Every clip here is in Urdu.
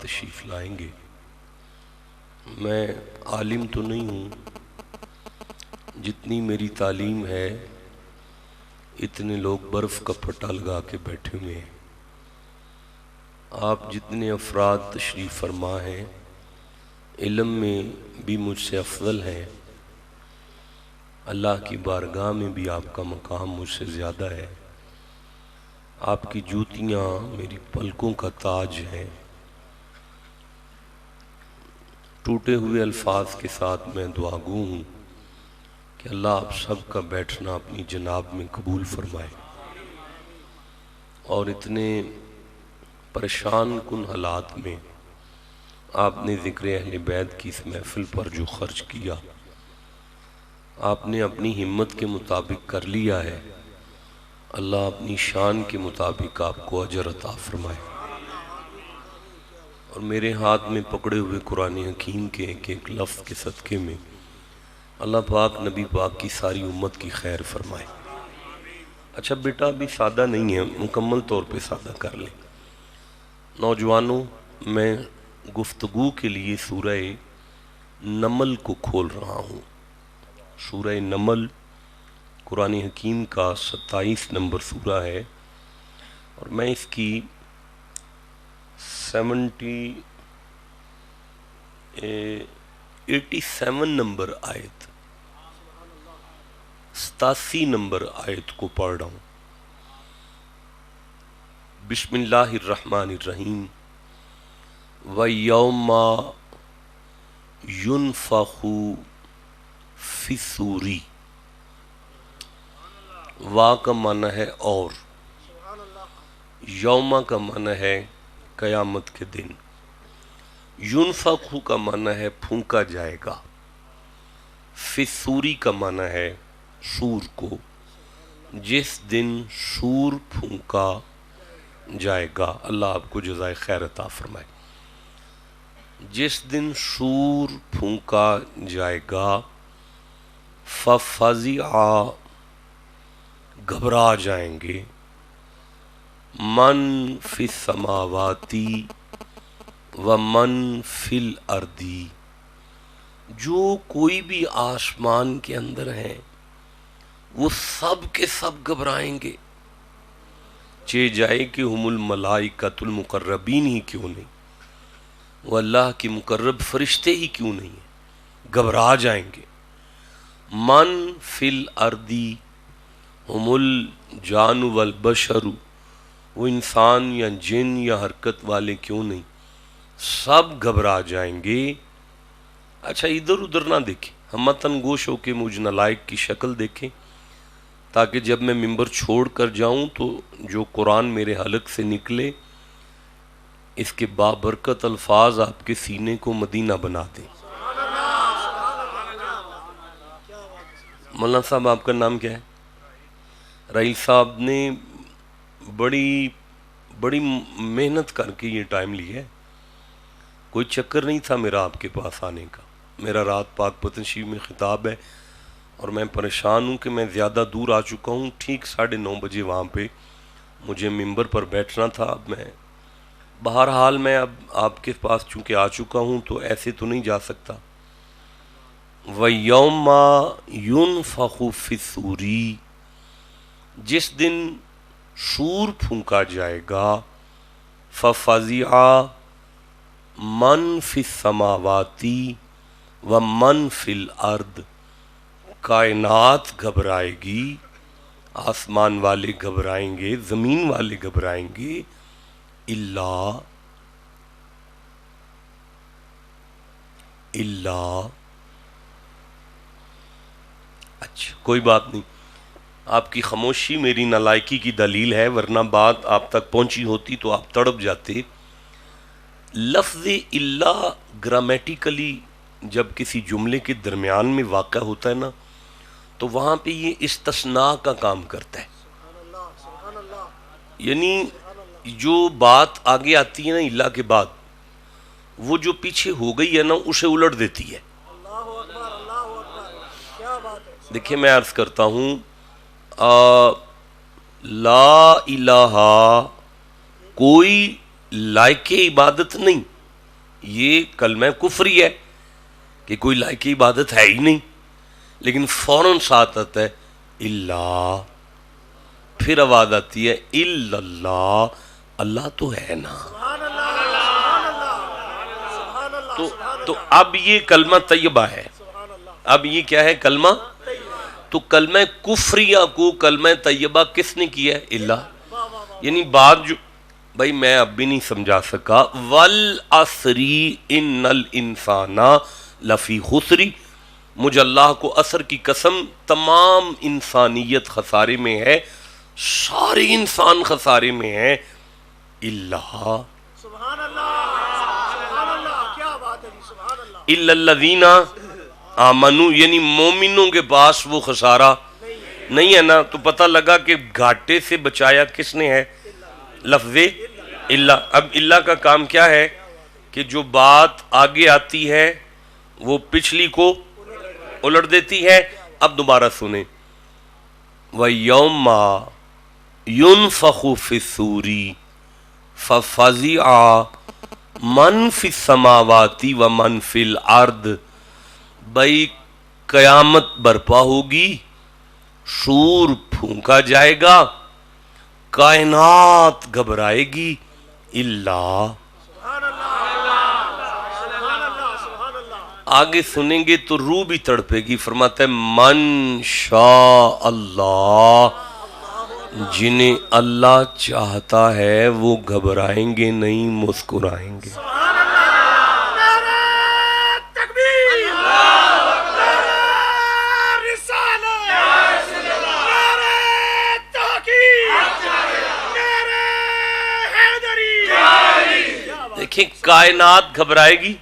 تشریف لائیں گے۔ میں عالم تو نہیں ہوں، جتنی میری تعلیم ہے اتنے لوگ برف کا پٹا لگا کے بیٹھے ہوئے ہیں۔ آپ جتنے افراد تشریف فرما ہیں علم میں بھی مجھ سے افضل ہیں، اللہ کی بارگاہ میں بھی آپ کا مقام مجھ سے زیادہ ہے۔ آپ کی جوتیاں میری پلکوں کا تاج ہیں۔ ٹوٹے ہوئے الفاظ کے ساتھ میں دعا گو ہوں کہ اللہ آپ سب کا بیٹھنا اپنی جناب میں قبول فرمائے، اور اتنے پریشان کن حالات میں آپ نے ذکر اہل بیت کی اس محفل پر جو خرچ کیا آپ نے اپنی ہمت کے مطابق کر لیا ہے، اللہ اپنی شان کے مطابق آپ کو اجر عطا فرمائے۔ اور میرے ہاتھ میں پکڑے ہوئے قرآن حکیم کے ایک ایک لفظ کے صدقے میں اللہ پاک نبی پاک کی ساری امت کی خیر فرمائے۔ اچھا بیٹا ابھی سادہ نہیں ہے، مکمل طور پہ سادہ کر لیں۔ نوجوانوں، میں گفتگو کے لیے سورہ نمل کو کھول رہا ہوں۔ سورہ نمل قرآن حکیم کا 27 نمبر سورہ ہے، اور میں اس کی 87 نمبر آیت 87 نمبر آیت کو پڑھ رہا ہوں۔ بسم اللہ الرحمن الرحیم۔ وَيَوْمَ يُنفَخُ فِي الصُّورِ، وا کا معنی ہے اور، یوم کا معنی ہے قیامت کے دن، ينفخ کا معنی ہے پھونکا جائے گا، فی الصوری کا معنی ہے سور کو، جس دن سور پھونکا جائے گا۔ اللہ آپ کو جزائے خیر عطا فرمائے۔ جس دن سور پھونکا جائے گا، فَفَزِعَ، گھبرا جائیں گے، من فی السماواتی ومن فی الارض، جو کوئی بھی آسمان کے اندر ہیں وہ سب کے سب گھبرائیں گے، چہ جائے کہ ہم الملائکۃ المقربین ہی کیوں نہیں، وہ اللہ کے مقرب فرشتے ہی کیوں نہیں ہیں، گھبرا جائیں گے۔ من فی الارض ہم الجان والبشر، وہ انسان یا جن یا حرکت والے کیوں نہیں، سب گھبرا جائیں گے۔ اچھا ادھر ادھر نہ دیکھیں، ہمتن گوش ہو کے مجھ نالائق کی شکل دیکھیں، تاکہ جب میں ممبر چھوڑ کر جاؤں تو جو قرآن میرے حلق سے نکلے اس کے بابرکت الفاظ آپ کے سینے کو مدینہ بنا دیں۔ مولانا صاحب آپ کا نام کیا ہے؟ رئیس صاحب نے بڑی محنت کر کے یہ ٹائم لیا ہے، کوئی چکر نہیں تھا میرا آپ کے پاس آنے کا۔ میرا رات پاک پتن شریف میں خطاب ہے اور میں پریشان ہوں کہ میں زیادہ دور آ چکا ہوں، ٹھیک 9:30 بجے وہاں پہ مجھے ممبر پر بیٹھنا تھا۔ اب میں بہرحال میں اب آپ کے پاس چونکہ آ چکا ہوں تو ایسے تو نہیں جا سکتا۔ وَيَوْمَ يُنفَخُ فِي الصُّورِ، جس دن سور پھونکا جائے گا، فَفَزِعَ مَن فِي السَّمَاوَاتِ وَمَن فِي الْأَرْضِ، کائنات گھبرائے گی، آسمان والے گھبرائیں گے، زمین والے گھبرائیں گے، اللہ اچھا کوئی بات نہیں، آپ کی خاموشی میری نالائکی کی دلیل ہے، ورنہ بات آپ تک پہنچی ہوتی تو آپ تڑپ جاتے۔ لفظ اللہ گرامیٹیکلی جب کسی جملے کے درمیان میں واقع ہوتا ہے نا تو وہاں پہ یہ استثناء کا کام کرتا ہے، یعنی جو بات آگے آتی ہے نا اللہ کے بعد، وہ جو پیچھے ہو گئی ہے نا اسے الٹ دیتی ہے۔ دیکھیں میں عرض کرتا ہوں، لا الہ، کوئی لائق عبادت نہیں یہ کلمہ کفری ہے کہ کوئی لائق عبادت ہے ہی نہیں، لیکن فوراً ساتھ آتا ہے اللہ، پھر آواز آتی ہے الا اللہ، اللہ تو ہے نا۔ تو اب یہ کلمہ طیبہ ہے، اب یہ کیا ہے؟ کلمہ۔ تو کلمہ کفریہ کو کلمہ طیبہ کس نے کیا ہے؟ اللہ۔ یعنی بات جو بھائی میں اب بھی نہیں سمجھا سکا، والعصر ان الانسان لفی خسر، مجھے اللہ کو عصر کی قسم، تمام انسانیت خسارے میں ہے، سارے انسان خسارے میں ہے، اللہ الا الذین آمنوا، یعنی مومنوں کے پاس وہ خسارہ نہیں ہے نا۔ تو پتہ لگا کہ گھاٹے سے بچایا کس نے ہے؟ لفظ اللہ۔ اب اللہ کا کام کیا ہے کہ جو بات آگے آتی ہے وہ پچھلی کو الٹ دیتی ہے۔ اب دوبارہ سنیں، وَيَوْمَ يُنفَخُ فِي الصُّورِ فَفَزِعَ مَنْ فِي السَّمَاوَاتِ وَمَنْ فِي الْأَرْضِ، بھائی قیامت برپا ہوگی، سور پھونکا جائے گا، کائنات گھبرائے گی، اللہ۔ آگے سنیں گے تو روح بھی تڑپے گی، فرماتا ہے من شاء اللہ، جنہیں اللہ چاہتا ہے وہ گھبرائیں گے نہیں، مسکرائیں گے۔ دیکھیں کائنات گھبرائے گی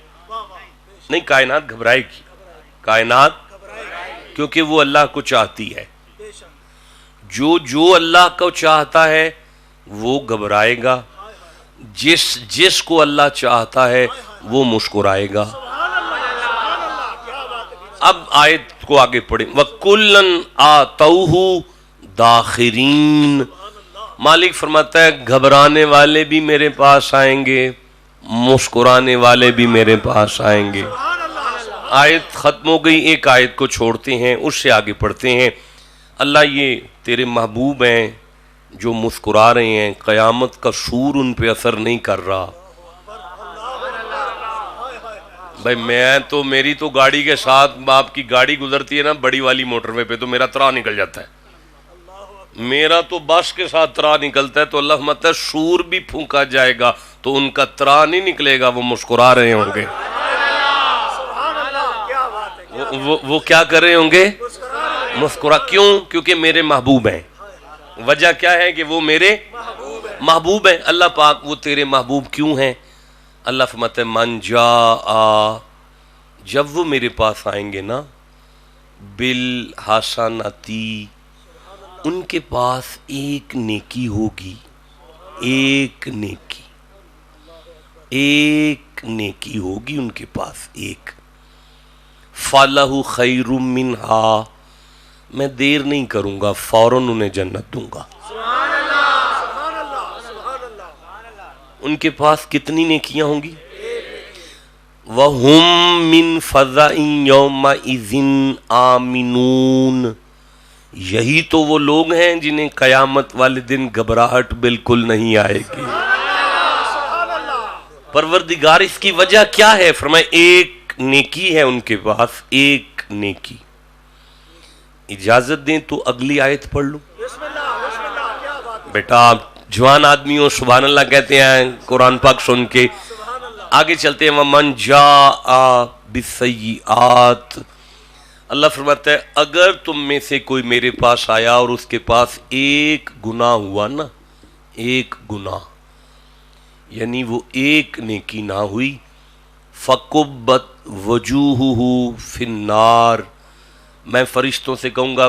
نہیں، کائنات گھبرائے گی، کائنات، کیونکہ وہ اللہ کو چاہتی ہے۔ جو اللہ کو چاہتا ہے وہ گھبرائے گا، جس کو اللہ چاہتا ہے وہ مسکرائے گا۔ اب آیت کو آگے پڑھیں، وَكُلًّا آتَوْهُ دَاخِرِينَ، مالک فرماتا ہے گھبرانے والے بھی میرے پاس آئیں گے، مسکرانے والے بھی میرے پاس آئیں گے۔ آیت ختم ہو گئی، ایک آیت کو چھوڑتے ہیں، اس سے آگے پڑھتے ہیں۔ اللہ یہ تیرے محبوب ہیں جو مسکرا رہے ہیں، قیامت کا سور ان پہ اثر نہیں کر رہا۔ بھائی میری تو گاڑی کے ساتھ آپ کی گاڑی گزرتی ہے نا بڑی والی موٹر وے پہ، تو میرا ترا نکل جاتا ہے، میرا تو بس کے ساتھ ترا نکلتا ہے، تو اللہ فرماتا ہے سور بھی پھونکا جائے گا تو ان کا ترا نہیں نکلے گا، وہ مسکرا رہے ہوں گے۔ وہ کیا کر رہے ہوں گے؟ مسکرا۔ کیوں؟ کیونکہ میرے محبوب ہیں۔ وجہ کیا ہے کہ وہ میرے محبوب ہیں۔ اللہ پاک وہ تیرے محبوب کیوں ہیں؟ اللہ فرماتا ہے من جاء، جب وہ میرے پاس آئیں گے نا، بالحسنتی، ان کے پاس ایک نیکی ہوگی، ایک نیکی ہوگی ان کے پاس ایک، فَلَهُ خَيْرٌ مِّنْهَا، میں دیر نہیں کروں گا، فوراً انہیں جنت دوں گا۔ ان کے پاس کتنی نیکیاں ہوں گی؟ وَهُم مِّن فَزَعٍ يَوْمَئِذٍ آمِنُونَ، یہی تو وہ لوگ ہیں جنہیں قیامت والے دن گھبراہٹ بالکل نہیں آئے گی۔ پروردگار اس کی وجہ کیا ہے؟ فرمائے ایک نیکی ہے ان کے پاس، ایک نیکی۔ اجازت دیں تو اگلی آیت پڑھ لوں؟ بیٹا آپ جوان آدمی ہو، سبحان اللہ کہتے ہیں قرآن پاک سن کے۔ آگے چلتے ہیں، وَمَنْ جَاءَ بِالسَّيِّئَاتِ، اللہ فرماتا ہے اگر تم میں سے کوئی میرے پاس آیا اور اس کے پاس ایک گناہ ہوا نا، ایک گناہ، یعنی وہ ایک نیکی نہ ہوئی، فَقُبَّتْ وَجُوهُهُ فِي النَّارِ، میں فرشتوں سے کہوں گا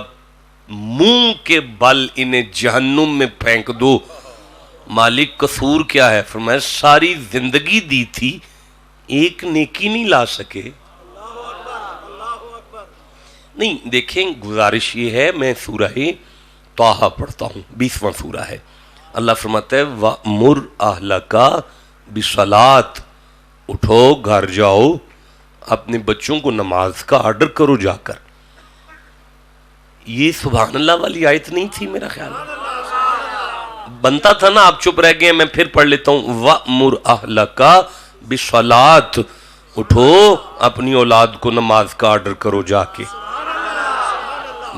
منہ کے بل انہیں جہنم میں پھینک دو۔ مالک قصور کیا ہے؟ فرمایا ساری زندگی دی تھی، ایک نیکی نہیں لا سکے۔ نہیں دیکھیں، گزارش یہ ہے، میں سورہ طٰہٰ پڑھتا ہوں، 20واں سورہ ہے۔ اللہ فرماتا ہے وَأْمُرْ أَهْلَكَ بِالصَّلَاةِ، اٹھو گھر جاؤ اپنے بچوں کو نماز کا آرڈر کرو جا کر. یہ سبحان اللہ والی آیت نہیں تھی میرا خیال ہے. بنتا تھا نا, آپ چپ رہ گئے, میں پھر پڑھ لیتا ہوں. وَأْمُرْ أَهْلَكَ بِالصَّلَاةِ, اٹھو اپنی اولاد کو نماز کا آرڈر کرو جا کے.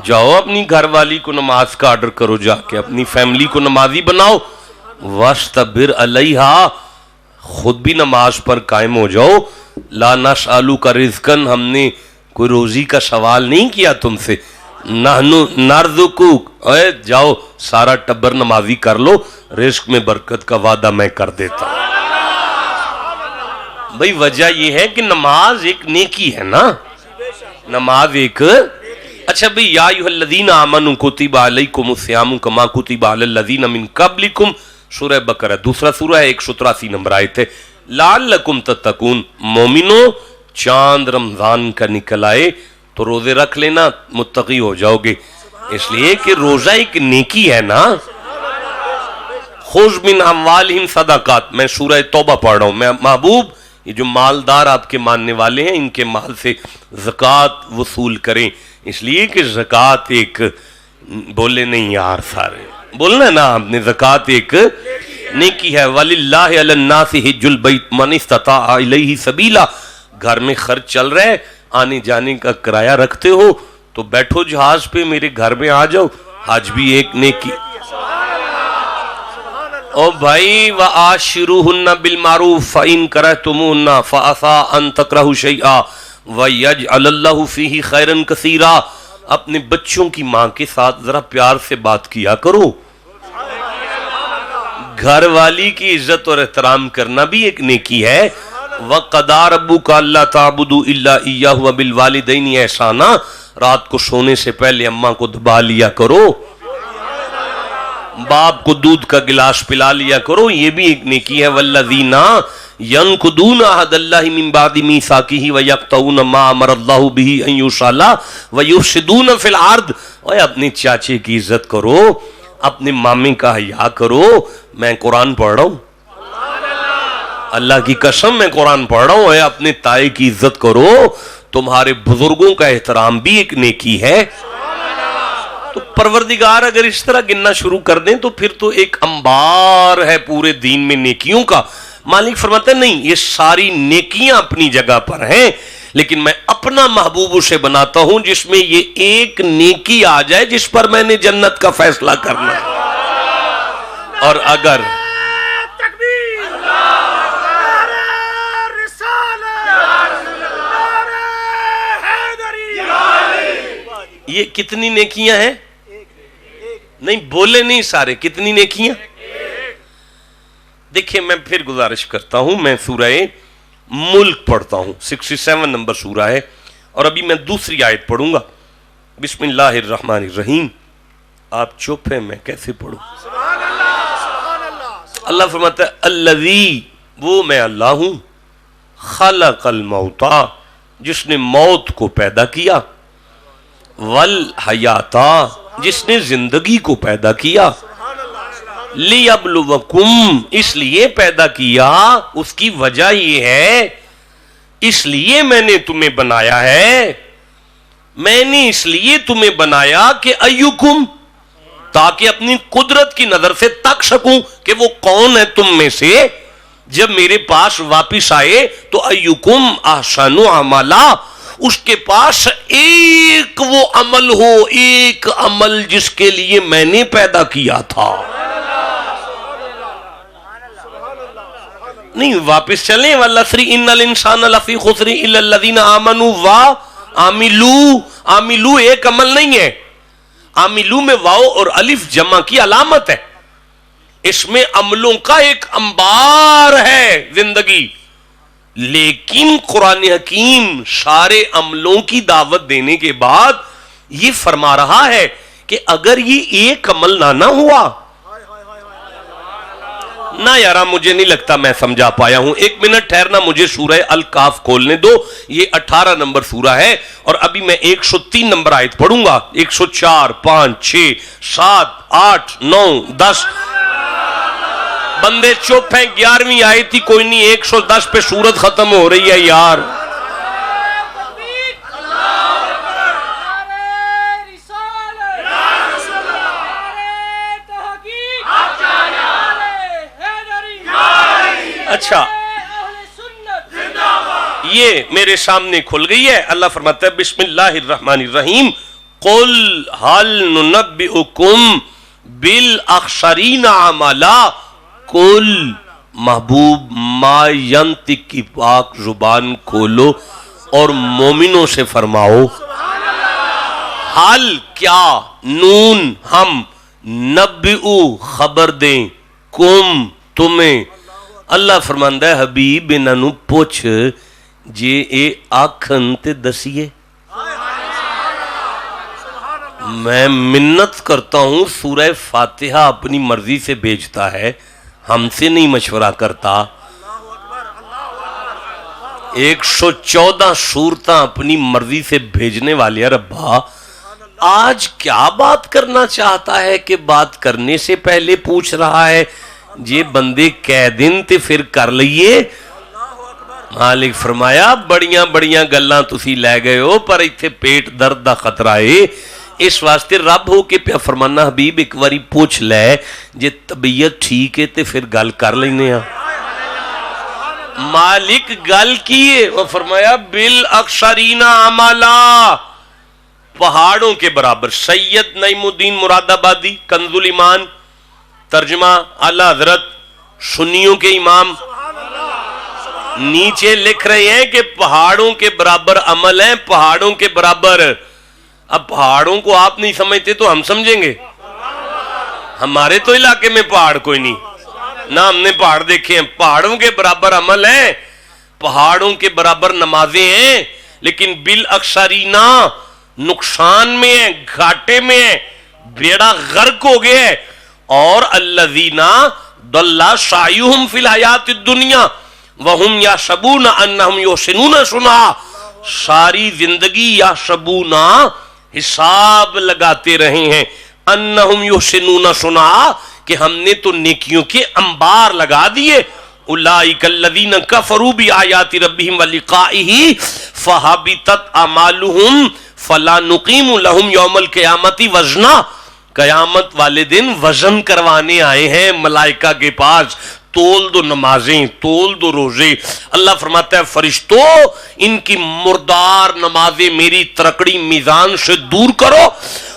جاؤ اپنی گھر والی کو نماز کا آرڈر کرو جا کے, اپنی فیملی کو نمازی بناؤ. وَاسْتَبِرْ عَلَيْهَا, خود بھی نماز پر قائم ہو جاؤ. لا نسألُكَ رزقاً, ہم نے کوئی روزی کا سوال نہیں کیا تم سے. نحن نرزقک, جاؤ سارا ٹبر نمازی کر لو, رزق میں برکت کا وعدہ میں کر دیتا ہوں. بھئی وجہ یہ ہے کہ نماز ایک نیکی ہے نا, نماز ایک. اچھا بھئی, یا ایھا الذین آمنوا کتب علیکم الصیام کما کتب علی الذین من قبلکم, سورہ بقرہ دوسرا سورہ ہے, 183 نمبر آیت ہے. لعلکم تتقون, مومنو چاند رمضان کا نکل آئے تو روزے رکھ لینا, متقی ہو جاؤ گے. اس لیے کہ روزہ ایک نیکی ہے نا. خذ من اموالہم صدقات, میں سورہ توبہ پڑھ رہا ہوں. میں محبوب, یہ جو مالدار آپ کے ماننے والے ہیں, ان کے مال سے زکوٰۃ وصول کریں. اس لیے کہ زکوٰۃ ایک, بولے نہیں یار سارے, بولنا نا آپ نے, زکوٰۃ ایک نیکی ہے. وَلِلَّهِ عَلَى النَّاسِ حِجُّ الْبَيْتِ مَنِ اسْتَطَاعَ إِلَيْهِ سَبِيلًا, گھر میں خرچ چل رہا ہے, آنے جانے کا کرایہ رکھتے ہو تو بیٹھو جہاز پہ, میرے گھر میں آ جاؤ. حج بھی ایک نیکی. او بھائی, وَآشِرُوهُنَّ بِالْمَعْرُوفِ فَإِن كَرِهْتُمُوهُنَّ فَعَسَىٰ أَن تَكْرَهُوا شَيْئًا وَيَجْعَلَ اللَّهُ فِيهِ خَيْرًا كَثِيرًا. اپنے بچوں کی ماں کے ساتھ ذرا پیار سے بات کیا کرو. گھر والی کی عزت اور احترام کرنا بھی ایک نیکی ہے. وَقَضَىٰ رَبُّكَ أَلَّا تَعْبُدُوا إِلَّا إِيَّاهُ وَبِالْوَالِدَيْنِ إِحْسَانًا, رات کو سونے سے پہلے اماں کو دبا لیا کرو, باپ کو دودھ کا گلاس پلا لیا کرو, یہ بھی ایک نیکی ہے. وَالَّذِينَ يَنقُضُونَ عَهْدَ اللَّهِ مِن بَعْدِ مِيثَاقِهِ وَيَقْطَعُونَ مَا أَمَرَ اللَّهُ بِهِ أَن يُوصَلَ وَيُفْسِدُونَ فِي الْأَرْضِ. اوے اپنے چاچے کی عزت کرو, اپنے مامے کا حیا کرو. میں قرآن پڑھ رہا ہوں, اللہ کی قسم میں قرآن پڑھ رہا ہوں. اپنے تائے کی عزت کرو. تمہارے بزرگوں کا احترام بھی ایک نیکی ہے. تو پروردگار اگر اس طرح گننا شروع کر دیں تو پھر تو ایک انبار ہے پورے دین میں نیکیوں کا. مالک فرماتے ہیں نہیں, یہ ساری نیکیاں اپنی جگہ پر ہیں, لیکن میں اپنا محبوب اسے بناتا ہوں جس میں یہ ایک نیکی آ جائے جس پر میں نے جنت کا فیصلہ کرنا ہے. اور اگر یہ کتنی نیکیاں ہیں, نہیں بولے نہیں سارے, کتنی نیکیاں. دیکھیں میں پھر گزارش کرتا ہوں, میں سورہ ملک پڑھتا ہوں, 67 نمبر سورہ ہے, اور ابھی میں دوسری آیت پڑھوں گا. بسم اللہ الرحمن الرحیم. آپ چپ ہیں, میں کیسے پڑھوں. اللہ فرماتا ہے الذی, وہ میں اللہ ہوں, خلق الموتا, جس نے موت کو پیدا کیا, والحیاتا, جس نے زندگی کو پیدا کیا, لیبلوکم, اس لیے پیدا کیا, اس کی وجہ یہ ہے, اس لیے میں نے تمہیں بنایا ہے, میں نے اس لیے تمہیں بنایا کہ ایکم, تاکہ اپنی قدرت کی نظر سے تک سکوں کہ وہ کون ہے تم میں سے جب میرے پاس واپس آئے تو ایکم احسن عملا, اس کے پاس ایک وہ عمل ہو, ایک عمل جس کے لیے میں نے پیدا کیا تھا. نہیں واپس چلیں, والعصر ان الانسان لفی خسر الا الذین آمنوا وعملوا, عملوا ایک عمل نہیں ہے, عاملو میں واو اور الف جمع کی علامت ہے, اس میں عملوں کا ایک انبار ہے زندگی. لیکن قرآن حکیم سارے عملوں کی دعوت دینے کے بعد یہ فرما رہا ہے کہ اگر یہ ایک عمل نہ ہوا نہ, یارا مجھے نہیں لگتا میں سمجھا پایا ہوں, 1 منٹ ٹھہرنا, مجھے سورہ الکاف کھولنے دو. یہ 18 نمبر سورہ ہے, اور ابھی میں 103 نمبر آیت پڑھوں گا. 104, 5, 6, 7, 8, 9, 10. بندے چپ ہیں، 11ویں آئی تھی کوئی نہیں، 110 پہ سورت ختم ہو رہی ہے یار. اچھا یہ میرے سامنے کھل گئی ہے. اللہ فرماتا ہے بسم اللہ الرحمن الرحیم قل هل ننبئکم بالاخسرین اعمالا. قل محبوب ما ینطق کی پاک زبان کھولو اور مومنوں سے فرماؤ حل کیا، نون ہم، نبئو خبر دیں، کم تمہیں. اللہ فرماندا ہے حبیب انہاں نوں پوچھ جے اے آکھن تے دسیے. میں منت کرتا ہوں، سورہ فاتحہ اپنی مرضی سے بھیجتا ہے، ہم سے نہیں مشورہ کرتا. 114 سورتاں اپنی مرضی سے بھیجنے والے ربا آج کیا بات کرنا چاہتا ہے کہ بات کرنے سے پہلے پوچھ رہا ہے جے بندے کہہ دن تے پھر کر لئیے. مالک فرمایا بڑیاں بڑیاں گلاں تسی لے گئے ہو پر ایتھے پیٹ درد دا خطرہ ہے، اس واسطے رب ہو کے پیا فرمانا حبیب ایک واری پوچھ لے جے طبیعت ٹھیک ہے تے پھر گل کر لینے. مالک گل کیے وہ فرمایا بالاخسرین اعمالا، پہاڑوں کے برابر. سید نعیم الدین مراد آبادی کنز الایمان ترجمہ اعلی حضرت سنیوں کے امام نیچے لکھ رہے ہیں کہ پہاڑوں کے برابر عمل ہیں، پہاڑوں کے برابر. اب پہاڑوں کو آپ نہیں سمجھتے تو ہم سمجھیں گے؟ ہمارے تو علاقے میں پہاڑ کوئی نہیں، نہ ہم نے پہاڑ دیکھے ہیں. پہاڑوں کے برابر عمل ہیں، پہاڑوں کے برابر نمازیں ہیں، لیکن بالاخسرین نقصان میں ہیں، گھاٹے میں ہیں، بیڑا غرق ہو گئے ہے. اور الذین ضل سعیہم فی الحیات الدنیا وہم یحسبون انہم یحسنون صنعا. ساری زندگی یحسبون حساب لگاتے رہے ہیں، انہم یحسنون صنعا کہ ہم نے تو نیکیوں کے انبار لگا دیے. اولئک الذین کفروا بآیات ربہم ولقائہ فحبطت اعمالہم فلا نقیم لہم یوم القیامت وزنا. قیامت والے دن وزن کروانے آئے ہیں ملائکہ کے پاس، تول دو نمازیں، تول دو روزے. اللہ فرماتا ہے فرشتوں ان کی مردار نمازیں میری ترکڑی میزان سے دور کرو،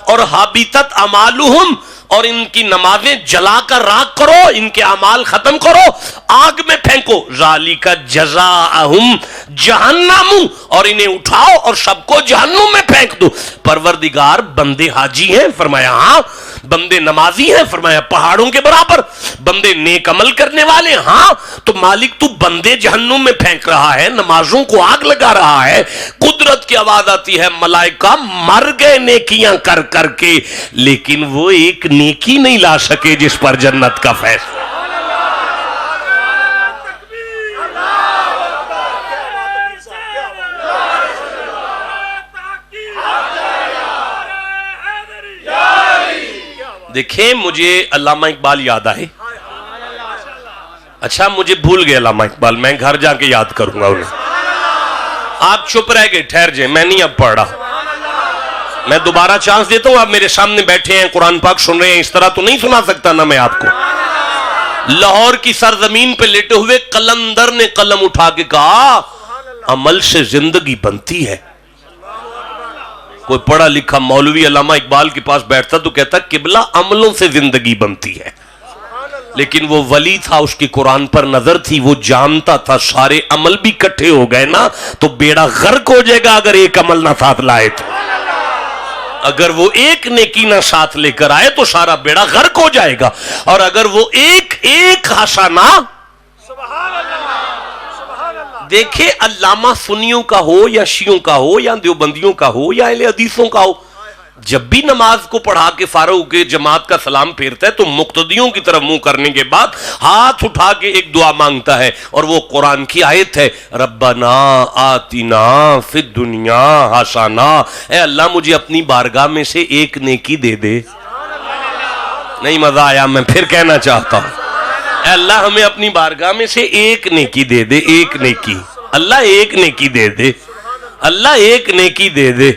اور حابطت اعمالہم اور ان کی نمازیں جلا کر راکھ کرو، ان کے اعمال ختم کرو، آگ میں پھینکو. ذالک جزاءہم جہنم، اور انہیں اٹھاؤ اور سب کو جہنم میں پھینک دو. پروردگار بندے حاجی ہیں؟ فرمایا ہاں. بندے نمازی ہیں؟ فرمایا پہاڑوں کے برابر. بندے نیک عمل کرنے والے؟ ہاں. تو مالک تو بندے جہنم میں پھینک رہا ہے، نمازوں کو آگ لگا رہا ہے. قدرت کی آواز آتی ہے ملائکہ مر گئے نیکیاں کر کر کے، لیکن وہ ایک نیکی نہیں لا سکے جس پر جنت کا فیصلہ. دیکھیں مجھے علامہ اقبال یاد آئے. اچھا مجھے بھول گئے علامہ اقبال، میں گھر جا کے یاد کروں گا انہیں. آپ چپ رہ گئے، ٹھہر جائیں، میں نہیں اب پڑھ رہا. میں دوبارہ چانس دیتا ہوں، آپ میرے سامنے بیٹھے ہیں قرآن پاک سن رہے ہیں، اس طرح تو نہیں سنا سکتا نا میں آپ کو. لاہور کی سرزمین پہ لیٹے ہوئے قلندر نے قلم اٹھا کے کہا عمل سے زندگی بنتی ہے. کوئی پڑھا لکھا مولوی علامہ اقبال کے پاس بیٹھتا تو کہتا قبلہ عملوں سے زندگی بنتی ہے. لیکن وہ ولی تھا، اس کی قرآن پر نظر تھی، وہ جانتا تھا سارے عمل بھی کٹھے ہو گئے نا تو بیڑا غرق ہو جائے گا اگر ایک عمل نہ ساتھ لائے تو. اگر وہ ایک نیکی نہ ساتھ لے کر آئے تو سارا بیڑا غرق ہو جائے گا. اور اگر وہ ایک حسنہ، دیکھیں علامہ سنیوں کا ہو یا شیعوں کا ہو یا دیوبندیوں کا ہو یا اہل حدیثوں کا ہو، جب بھی نماز کو پڑھا کے فارغ ہو کے جماعت کا سلام پھیرتا ہے تو مقتدیوں کی طرف منہ کرنے کے بعد ہاتھ اٹھا کے ایک دعا مانگتا ہے، اور وہ قرآن کی آیت ہے ربنا آتنا فی الدنیا حسنہ. اے اللہ مجھے اپنی بارگاہ میں سے ایک نیکی دے دے. نہیں مزہ آیا؟ میں پھر کہنا چاہتا ہوں اے اللہ ہمیں اپنی بارگاہ میں سے ایک نیکی دے دے, ایک نیکی, اللہ ایک نیکی دے دے, اللہ ایک نیکی دے دے.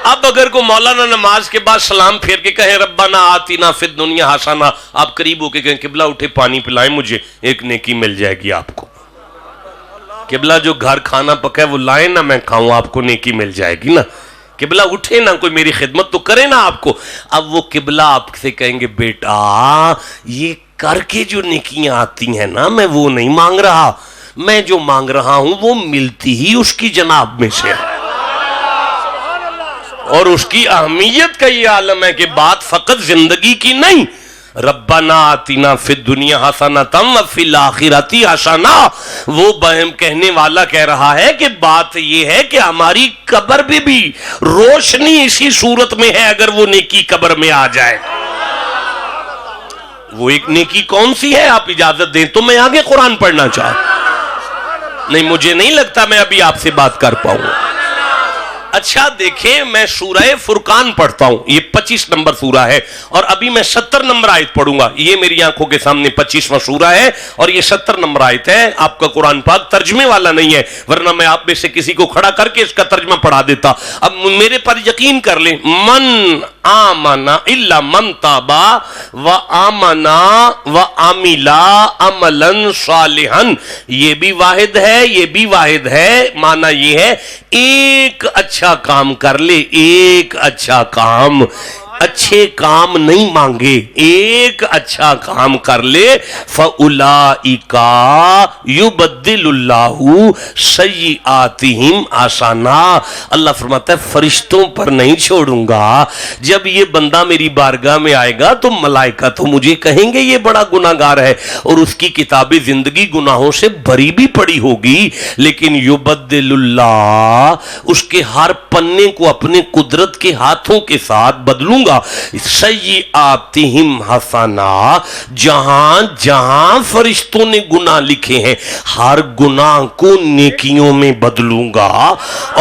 اب اگر کو مولانا نماز کے بعد سلام پھیر کے کہے ربنا آتینا فی الدنیا حسنہ, آپ قریب ہو کے کہیں قبلہ اٹھے پانی پلائیں مجھے, ایک نیکی مل جائے گی آپ کو. قبلہ جو گھر کھانا پکا ہے وہ لائیں نا, میں کھاؤں, آپ کو نیکی مل جائے گی نا. قبلہ اٹھے نا, کوئی میری خدمت تو کرے نا آپ کو. اب وہ قبلہ آپ سے کہیں گے بیٹا یہ کر کے جو نیکیاں آتی ہیں نا, میں وہ نہیں مانگ رہا, میں جو مانگ رہا ہوں وہ ملتی ہی اس کی جناب میں سے ہے. اور اس کی اہمیت کا یہ عالم ہے کہ بات فقط زندگی کی نہیں, ربنا آتینا فی الدنیا حسنۃ وفی الآخرۃ حسنہ. وہ بہم کہنے والا کہہ رہا ہے کہ بات یہ ہے کہ ہماری قبر بھی روشنی اسی صورت میں ہے اگر وہ نیکی قبر میں آ جائے. وہ ایک نیکی کون سی ہے آپ اجازت دیں تو میں آگے قرآن پڑھنا چاہتا. نہیں مجھے نہیں لگتا میں ابھی آپ سے بات کر پاؤں. اچھا دیکھیں میں سورہ فرقان پڑھتا ہوں, یہ 25 نمبر سورہ ہے اور ابھی میں 70 نمبر آیت پڑھوں گا. یہ میری آنکھوں کے سامنے 25واں سورہ ہے اور یہ 70 نمبر آیت ہے. آپ کا قرآن پاک ترجمے والا نہیں ہے ورنہ میں آپ میں سے کسی کو کھڑا کر کے اس کا ترجمہ پڑھا دیتا. اب میرے پر یقین کر لیں, من آمنا الا من تابا و آمنا و عملا عملا صالحا, یہ بھی واحد ہے, یہ بھی واحد ہے. معنی یہ ہے ایک اچھا کام کر لے, ایک اچھا کام, اچھے کام نہیں مانگے, ایک اچھا کام کر لے. فَأُولَئِكَ يُبَدِّلُ اللَّهُ سَيِّئَاتِهِمْ حَسَنَاتٍ. اللہ فرماتا ہے فرشتوں پر نہیں چھوڑوں گا. جب یہ بندہ میری بارگاہ میں آئے گا تو ملائکہ تو مجھے کہیں گے یہ بڑا گناہگار ہے اور اس کی کتاب زندگی گناہوں سے بھری بھی پڑی ہوگی, لیکن يُبَدِّلُ اللَّهُ اس کے ہر پنے کو اپنے قدرت کے ہاتھوں کے ساتھ بدلوں گا. سیئاتہم حسنات, جہاں جہاں فرشتوں نے گناہ لکھے ہیں ہر گناہ کو نیکیوں میں بدلوں گا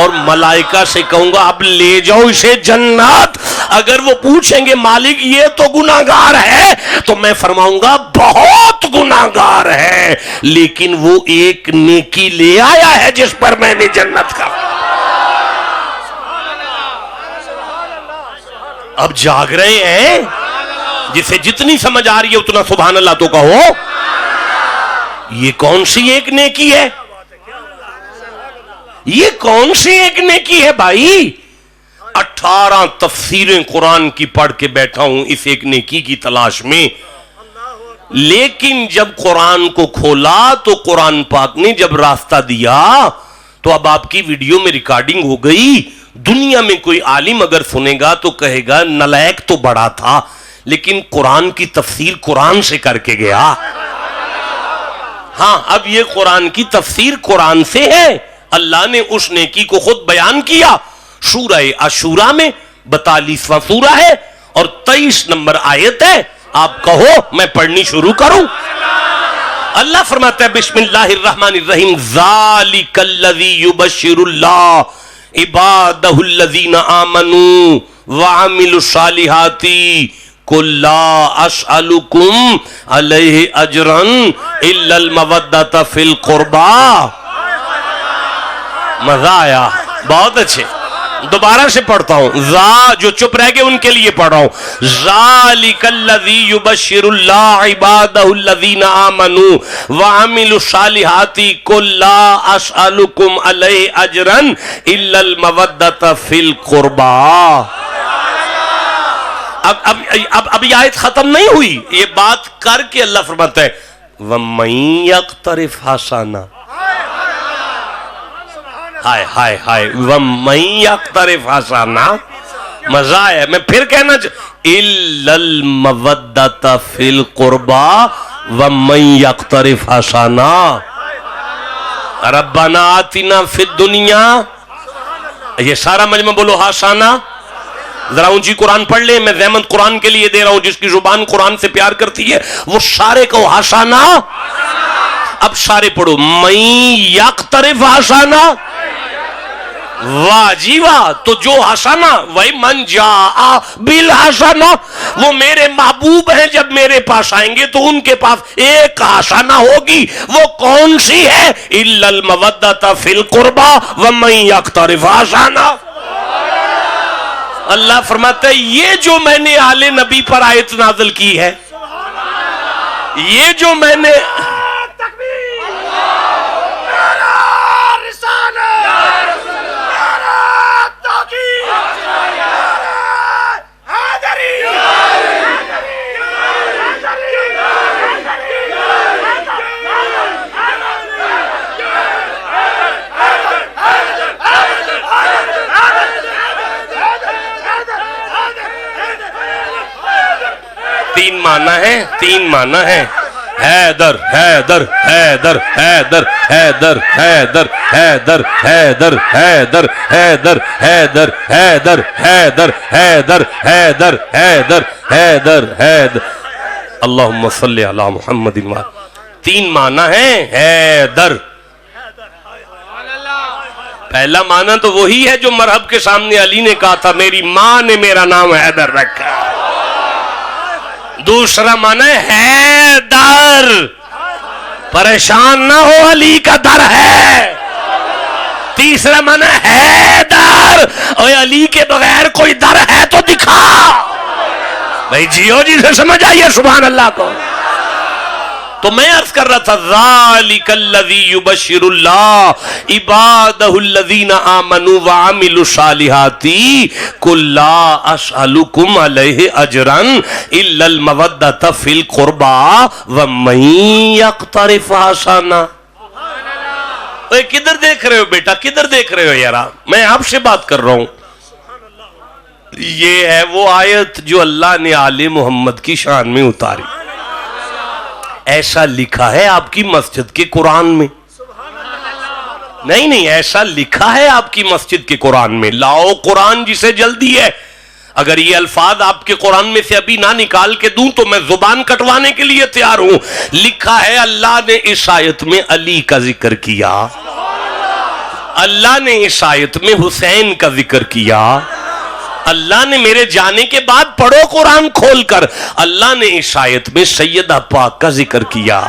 اور ملائکہ سے کہوں گا اب لے جاؤ اسے جنت. اگر وہ پوچھیں گے مالک یہ تو گناہگار ہے تو میں فرماؤں گا بہت گناہگار ہے لیکن وہ ایک نیکی لے آیا ہے جس پر میں نے جنت کا. اب جاگ رہے ہیں, جسے جتنی سمجھ آ رہی ہے اتنا سبحان اللہ تو کہو. یہ کون سی ایک نیکی ہے, یہ کون سی ایک نیکی ہے بھائی. 18 تفسیریں قرآن کی پڑھ کے بیٹھا ہوں اس ایک نیکی کی تلاش میں, لیکن جب قرآن کو کھولا تو قرآن پاک نے جب راستہ دیا تو اب آپ کی ویڈیو میں ریکارڈنگ ہو گئی. دنیا میں کوئی عالم اگر سنے گا تو کہے گا نلائق تو بڑا تھا لیکن قرآن کی تفسیر قرآن سے کر کے گیا. ہاں اب یہ قرآن کی تفسیر قرآن سے ہے. اللہ نے اس نیکی کو خود بیان کیا. سورہ عاشوراء میں 42واں سورہ ہے اور 23 نمبر آیت ہے. آپ کہو میں پڑھنی شروع کروں. اللہ فرماتا ہے بسم اللہ الرحمن الرحیم ذالک الذی یبشر اللہ عبادہ الذین آمنوا وعملوا الصالحات قل لا اسألکم علیہ اجرا الا المودۃ فی القربى. مزہ آیا, بہت اچھے. دوبارہ سے پڑھتا ہوں, جو چپ رہ گئے ان کے لیے پڑھ رہا ہوں. ذالک الذی یبشر اللہ عبادہ الذین آمنوا وعملوا الصالحات قل لا اسألکم علیہ اجرا الا المودۃ فی القربى. اب یہ آیت ختم نہیں ہوئی, یہ بات کر کے اللہ فرماتا ہے وَمَن یقترف حسنہ, ہائے ہائے ہائے, وَمَن یقترف حسنہ. مزہ ہے. میں پھر کہنا اِلَّا الْمَوَدَّةَ فِي الْقُرْبَى وَمَن یقترف حسنہ. ربنا آتنا فی الدنیا, یہ سارا مجمع بولو حسنہ. ذرا اونچی قرآن پڑھ لیں, میں زحمت قرآن کے لیے دے رہا ہوں, جس کی زبان قرآن سے پیار کرتی ہے وہ سارے کو حسنہ. اب سارے پڑھو من یقترف حسنہ. واہ جی واہ. تو جو حسنا وہی من جاء بالحسنا، وہ میرے محبوب ہیں، جب میرے پاس آئیں گے تو ان کے پاس ایک حسنا ہوگی. وہ کون سی ہے؟ الا المودۃ فی القربى ومن یقترف حسنا. اللہ فرماتا ہے یہ جو میں نے آل نبی پر آیت نازل کی ہے، یہ جو میں نے تین معنی ہے، تین معنی ہے. حیدر حیدر حیدر حیدر حیدر حیدر حیدر حیدر حیدر حیدر حیدر حیدر حیدر حیدر حیدر حیدر حیدر حیدر. اللہم صلی علی محمد. تین معنی ہے حیدر. پہلا معنی تو وہی ہے جو مرحب کے سامنے علی نے کہا تھا، میری ماں نے میرا نام حیدر رکھا. دوسرا معنی ہے در، پریشان نہ ہو علی کا در ہے. تیسرا معنی ہے در، اور علی کے بغیر کوئی در ہے تو دکھا. بھائی جیو جی سے سمجھ آئیے سبحان اللہ کو. تو میں عرض کر رہا تھا ذالک الذی یبشر اللہ عبادہ الذین آمنوا وعملوا الصالحات قل لا اسألکم علیہ اجرا الا المودۃ فی القربى ومن یقترف حسنا. کدھر دیکھ رہے ہو بیٹا، کدھر دیکھ رہے ہو یارا؟ میں آپ سے بات کر رہا ہوں. یہ ہے وہ آیت جو اللہ نے آل محمد کی شان میں اتاری. ایسا لکھا ہے آپ کی مسجد کے قرآن میں. نہیں نہیں، ایسا لکھا ہے آپ کی مسجد کے قرآن میں. لاؤ قرآن جسے جلدی ہے. اگر یہ الفاظ آپ کے قرآن میں سے ابھی نہ نکال کے دوں تو میں زبان کٹوانے کے لیے تیار ہوں. لکھا ہے اللہ نے اس آیت میں علی کا ذکر کیا، اللہ نے اس آیت میں حسین کا ذکر کیا. اللہ نے میرے جانے کے بعد پڑھو قرآن کھول کر، اللہ نے اس آیت میں سیدہ پاک کا ذکر کیا،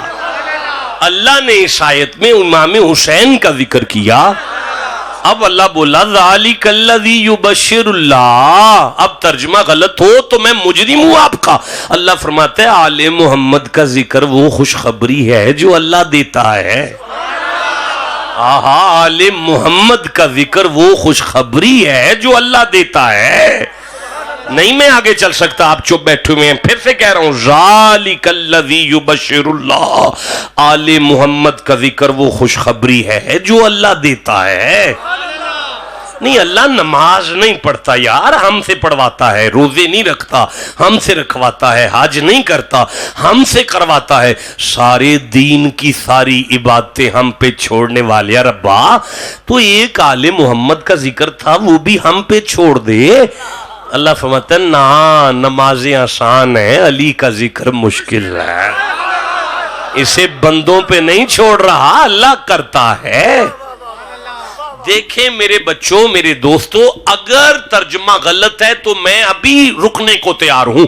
اللہ نے اس آیت میں امام حسین کا ذکر کیا. اب اللہ بولا ذالک الذی یبشر اللہ. اب ترجمہ غلط ہو تو میں مجرم ہوں آپ کا. اللہ فرماتا ہے آل محمد کا ذکر وہ خوشخبری ہے جو اللہ دیتا ہے. آل محمد کا ذکر وہ خوشخبری ہے جو اللہ دیتا ہے. نہیں میں آگے چل سکتا، آپ چپ بیٹھے ہوئے ہیں. پھر سے کہہ رہا ہوں ذالک الذی یبشر اللہ. آل محمد کا ذکر وہ خوشخبری ہے جو اللہ دیتا ہے. نہیں اللہ نماز نہیں پڑھتا یار، ہم سے پڑھواتا ہے. روزے نہیں رکھتا، ہم سے رکھواتا ہے. حج نہیں کرتا، ہم سے کرواتا ہے. سارے دین کی ساری عبادتیں ہم پہ چھوڑنے والے ربا، تو ایک آل محمد کا ذکر تھا وہ بھی ہم پہ چھوڑ دے. اللہ فرماتا ہے نا، نمازیں آسان ہیں، علی کا ذکر مشکل ہے. اسے بندوں پہ نہیں چھوڑ رہا، اللہ کرتا ہے. دیکھیں میرے بچوں، میرے دوستوں، اگر ترجمہ غلط ہے تو میں ابھی رکنے کو تیار ہوں.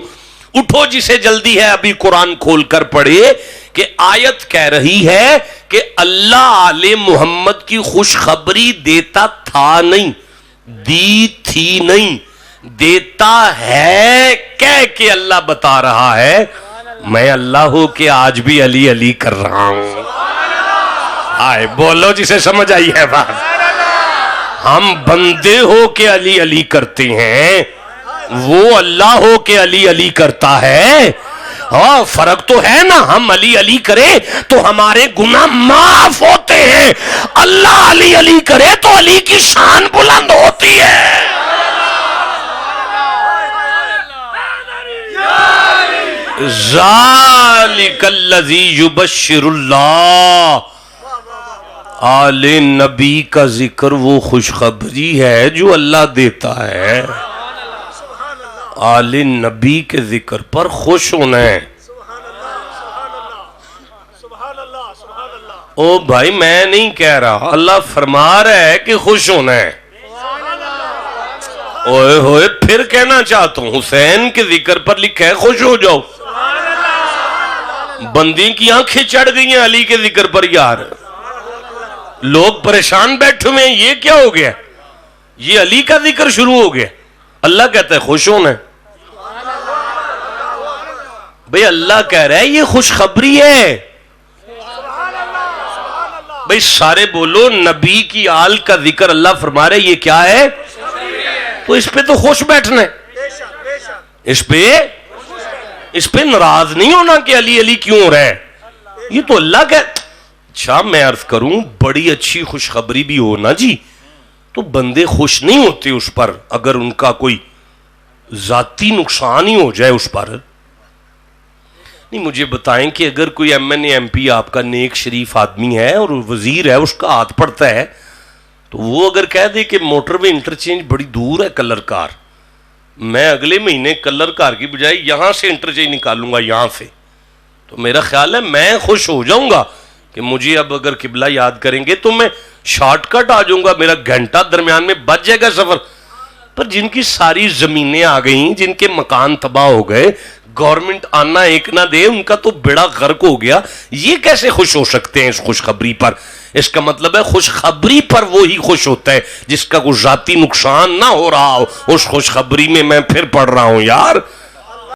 اٹھو جسے جلدی ہے ابھی قرآن کھول کر پڑھے کہ آیت کہہ رہی ہے کہ اللہ آل محمد کی خوشخبری دیتا تھا نہیں، دی تھی نہیں، دیتا ہے. کہہ کے اللہ بتا رہا ہے میں اللہ ہو کہ آج بھی علی علی کر رہا ہوں. آئے بولو جسے سمجھ آئی ہے بات. ہم بندے ہو کے علی علی کرتے ہیں، وہ اللہ ہو کے علی علی کرتا ہے. ہاں فرق تو ہے نا. ہم علی علی کریں تو ہمارے گناہ معاف ہوتے ہیں، اللہ علی علی کرے تو علی کی شان بلند ہوتی ہے. ذالک الذی یبشر اللہ. آل نبی کا ذکر وہ خوشخبری ہے جو اللہ دیتا ہے. آل نبی کے ذکر پر خوش ہونا ہے. او بھائی میں نہیں کہہ رہا، اللہ فرما رہا ہے کہ خوش ہونا ہے. اوئے ہوئے پھر کہنا چاہتا ہوں حسین کے ذکر پر لکھا ہے خوش ہو جاؤ. بندی کی آنکھیں چڑھ گئی ہیں علی کے ذکر پر یار. لوگ پریشان بیٹھے ہوئے ہیں یہ کیا ہو گیا؟ یہ علی کا ذکر شروع ہو گیا. اللہ کہتا ہے خوش ہونا ہے. بھئی اللہ کہہ رہا ہے یہ خوشخبری ہے. بھئی سارے بولو نبی کی آل کا ذکر اللہ فرما رہے یہ کیا ہے؟ تو اس پہ تو خوش بیٹھنا ہے. اس پہ ناراض نہیں ہونا کہ علی علی کیوں ہو رہا ہے. یہ تو اللہ کا. اچھا میں عرض کروں بڑی اچھی خوشخبری بھی ہو نا جی تو بندے خوش نہیں ہوتے اس پر اگر ان کا کوئی ذاتی نقصان ہی ہو جائے اس پر. نہیں مجھے بتائیں کہ اگر کوئی M N A M P آپ کا نیک شریف آدمی ہے اور وزیر ہے اس کا ہاتھ پڑتا ہے تو وہ اگر کہہ دے کہ موٹر وے انٹرچینج بڑی دور ہے کلر کار میں اگلے مہینے کلر کار کی بجائے یہاں سے انٹرچینج نکالوں گا یہاں سے تو میرا خیال ہے میں خوش ہو جاؤں گا کہ مجھے اب اگر قبلہ یاد کریں گے تو میں شارٹ کٹ آ جاؤں گا میرا گھنٹہ درمیان میں بچ جائے گا سفر. پر جن کی ساری زمینیں آ گئیں جن کے مکان تباہ ہو گئے گورنمنٹ آنا ایک نہ دے ان کا تو بیڑا غرق ہو گیا. یہ کیسے خوش ہو سکتے ہیں اس خوشخبری پر؟ اس کا مطلب ہے خوشخبری پر وہی خوش ہوتا ہے جس کا کوئی ذاتی نقصان نہ ہو رہا ہو. اس خوشخبری میں میں پھر پڑھ رہا ہوں یار